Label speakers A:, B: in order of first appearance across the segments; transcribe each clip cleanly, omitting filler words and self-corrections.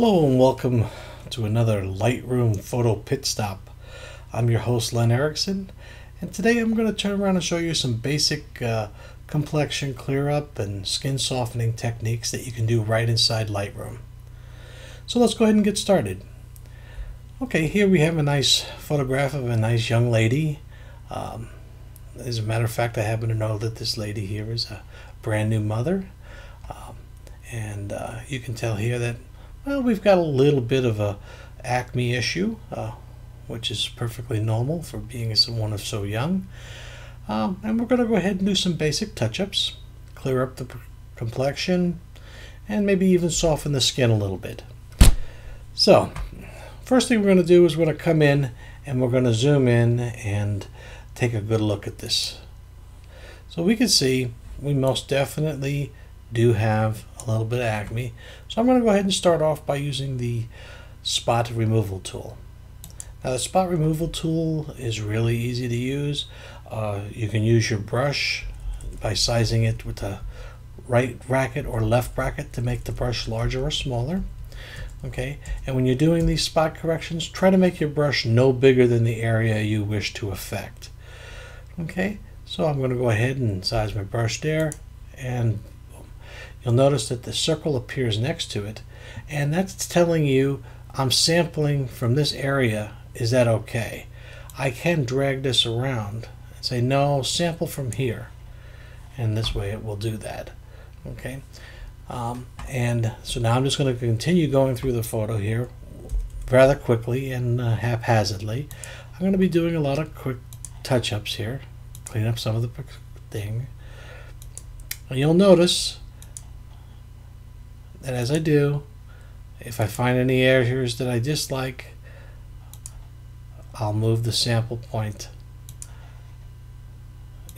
A: Hello and welcome to another Lightroom photo pit stop. I'm your host Len Erickson, and today I'm going to turn around and show you some basic complexion clear up and skin softening techniques that you can do right inside Lightroom. So let's go ahead and get started. Okay, here we have a nice photograph of a nice young lady. As a matter of fact, I happen to know that this lady here is a brand new mother, and you can tell here that we've got a little bit of a acne issue, which is perfectly normal for being someone so young. And we're going to go ahead and do some basic touch-ups, clear up the complexion, and maybe even soften the skin a little bit. So, first thing we're going to do is we're going to come in and we're going to zoom in and take a good look at this. So we can see we most definitely do have a little bit of acne. So I'm going to go ahead and start off by using the spot removal tool. Now the spot removal tool is really easy to use. You can use your brush by sizing it with the right bracket or left bracket to make the brush larger or smaller. Okay, and when you're doing these spot corrections, try to make your brush no bigger than the area you wish to affect. Okay, so I'm going to go ahead and size my brush there, and you'll notice that the circle appears next to it, and that's telling you I'm sampling from this area. Is that okay? I can drag this around and say no, sample from here, and this way it will do that. Okay, and so now I'm just going to continue going through the photo here rather quickly and haphazardly. I'm going to be doing a lot of quick touch-ups here, clean up some of the thing, and you'll notice that as I do, if I find any areas that I dislike, I'll move the sample point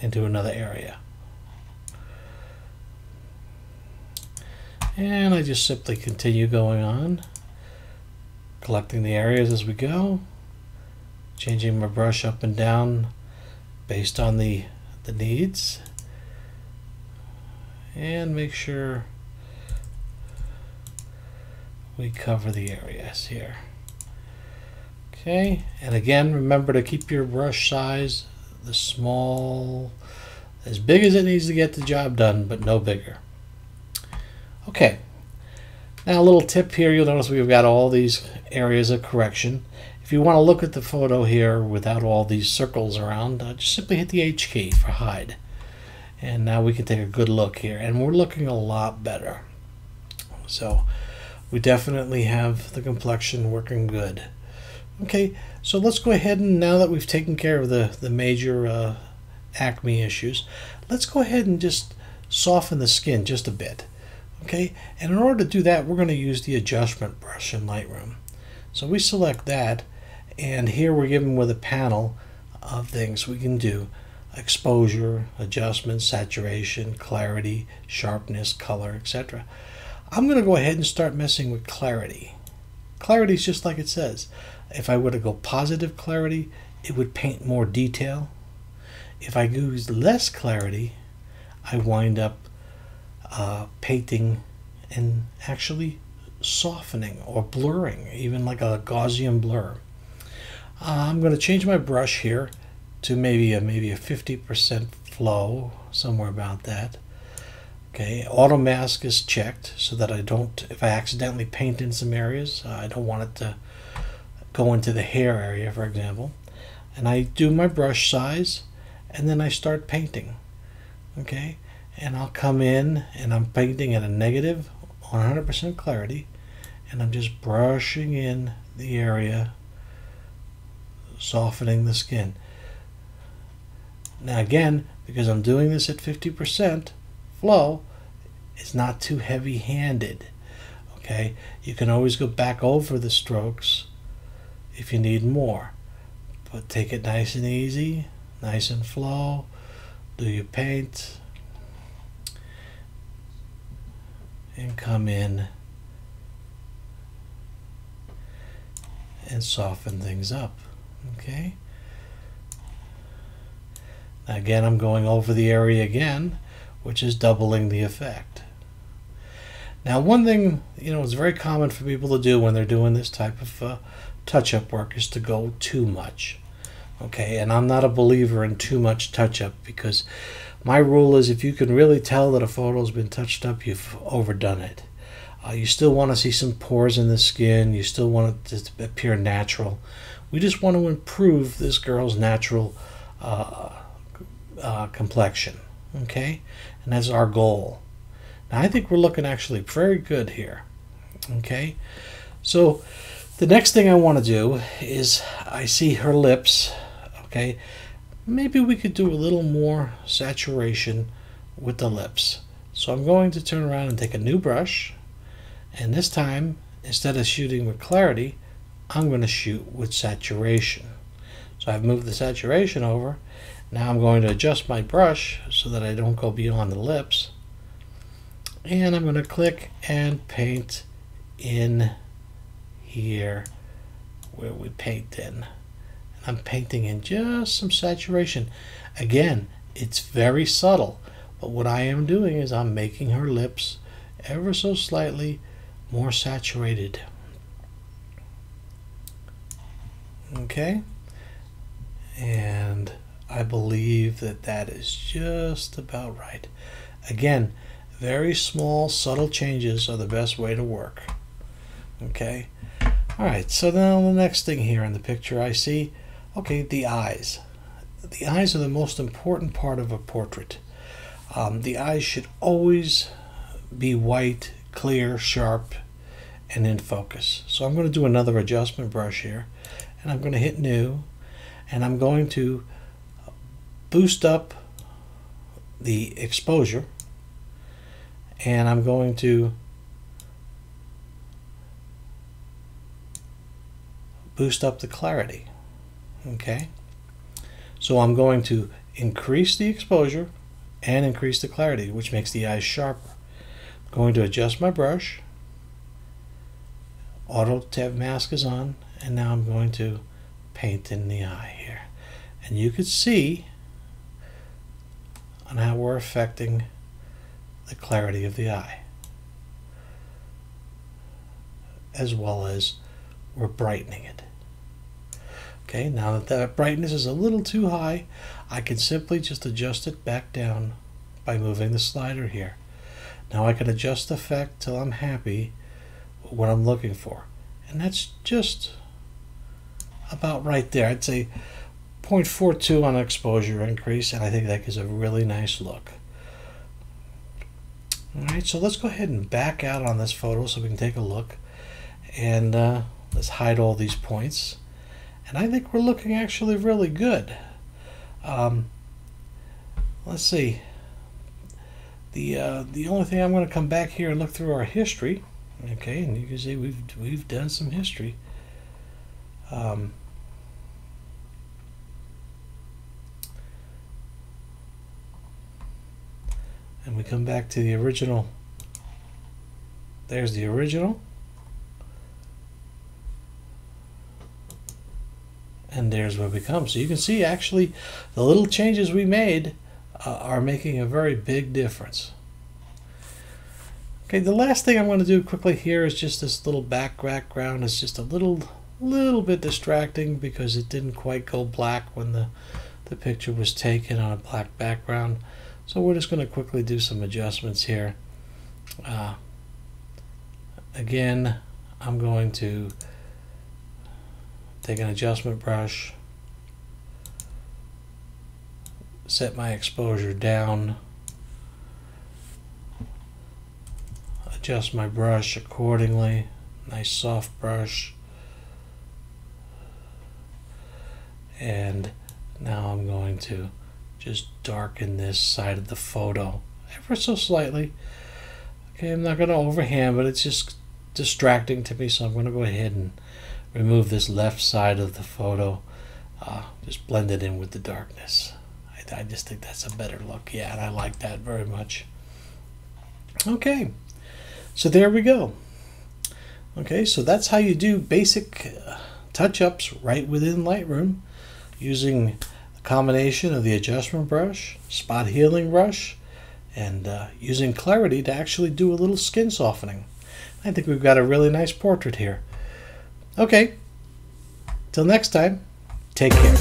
A: into another area. And I just simply continue going on, collecting the areas as we go, changing my brush up and down based on the needs, and make sure we cover the areas here. Okay, and again, remember to keep your brush size the small, as big as it needs to get the job done, but no bigger. Okay, now a little tip here, you'll notice we've got all these areas of correction. If you want to look at the photo here without all these circles around, just simply hit the H key for hide. And now we can take a good look here, and we're looking a lot better. So we definitely have the complexion working good. Okay, so let's go ahead and now that we've taken care of the major acne issues, let's go ahead and just soften the skin just a bit. Okay, and in order to do that, we're going to use the adjustment brush in Lightroom. So we select that, and here we're given with a panel of things we can do: exposure, adjustment, saturation, clarity, sharpness, color, etc. I'm going to go ahead and start messing with clarity. Clarity is just like it says. If I were to go positive clarity, it would paint more detail. If I use less clarity, I wind up painting and actually softening or blurring, even like a Gaussian blur. I'm going to change my brush here to maybe a 50% flow, somewhere about that. Okay, auto mask is checked so that I don't, if I accidentally paint in some areas, I don't want it to go into the hair area, for example. And I do my brush size, and then I start painting. Okay, and I'll come in and I'm painting at a negative 100% clarity, and I'm just brushing in the area, softening the skin. Now again, because I'm doing this at 50% flow, it's not too heavy-handed. Okay, you can always go back over the strokes if you need more, but take it nice and easy, nice and flow. Do your paint and come in and soften things up. Okay, now again, I'm going over the area again, which is doubling the effect. Now, one thing, it's very common for people to do when they're doing this type of touch-up work is to go too much. Okay, and I'm not a believer in too much touch-up, because my rule is if you can really tell that a photo's been touched up, you've overdone it. You still want to see some pores in the skin. You still want it to appear natural. We just want to improve this girl's natural complexion. Okay, and that's our goal. Now, I think we're looking actually very good here. Okay, so the next thing I want to do is, I see her lips. Okay, maybe we could do a little more saturation with the lips. So I'm going to turn around and take a new brush, and this time, instead of shooting with clarity, I'm going to shoot with saturation. So I've moved the saturation over. Now I'm going to adjust my brush so that I don't go beyond the lips. And I'm going to click and paint in here where we paint in. And I'm painting in just some saturation. Again, it's very subtle, but what I am doing is I'm making her lips ever so slightly more saturated. Okay, and I believe that that is just about right. Again, very small, subtle changes are the best way to work. Okay, all right, so now the next thing here in the picture I see, okay, the eyes. The eyes are the most important part of a portrait. The eyes should always be white, clear, sharp, and in focus. So I'm going to do another adjustment brush here, and I'm going to hit new, and I'm going to boost up the exposure, and I'm going to boost up the clarity. Okay, so I'm going to increase the exposure and increase the clarity, which makes the eyes sharper. I'm going to adjust my brush. Auto tab mask is on, and now I'm going to paint in the eye here. And you can see on how we're affecting the clarity of the eye, as well as we're brightening it. Okay, now that that brightness is a little too high, I can simply just adjust it back down by moving the slider here. Now I can adjust the effect till I'm happy with what I'm looking for. And that's just about right there. I'd say 0.42 on exposure increase, and I think that gives a really nice look. All right, so let's go ahead and back out on this photo so we can take a look. And let's hide all these points. And I think we're looking actually really good. Let's see. The only thing, I'm going to come back here and look through our history. Okay, and you can see we've done some history. And we come back to the original. There's the original. And there's where we come. So you can see actually the little changes we made are making a very big difference. Okay, the last thing I'm going to do quickly here is just this little background. It's just a little bit distracting because it didn't quite go black when the picture was taken on a black background. So we're just going to quickly do some adjustments here. Again, I'm going to take an adjustment brush, set my exposure down, adjust my brush accordingly, nice soft brush, and now I'm going to just darken this side of the photo ever so slightly. Okay, I'm not going to overhand, but it's just distracting to me, so I'm going to go ahead and remove this left side of the photo, just blend it in with the darkness. I just think that's a better look. Yeah, and I like that very much. Okay, so there we go. Okay, so that's how you do basic touch-ups right within Lightroom using a combination of the adjustment brush, spot healing brush, and using clarity to actually do a little skin softening. I think we've got a really nice portrait here. Okay, till next time, take care.